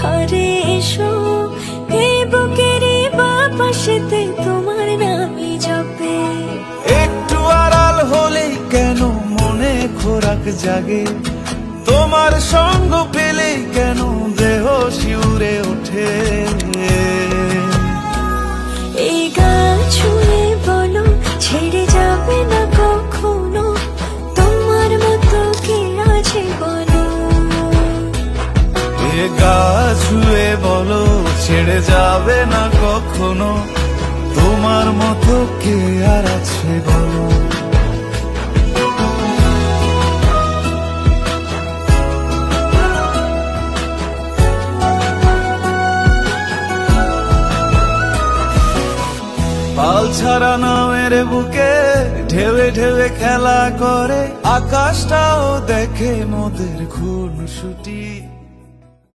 ঘরে এসো, এই বুকেরই বাপাশেতে তোমার নামই জপে। একটু আড়াল হলেই কেন মনে খোরাক জাগে, তোমার সঙ্গ পেলেই কেন দেহ শিউরে ওঠে। এই গা ছুঁয়ে বলো ছেড়ে যাবে না কখনো, তোমার মতো কে আছে বলো। এ গা ছুঁয়ে বলো ছেড়ে যাবে না কখনো, তোমার মতো কে আর আছে বলো। পাল ছাড়া নামের বুকে ঢেউে ঢেউে খেলা করে, আকাশটাও দেখে মোদের খুনসুটি।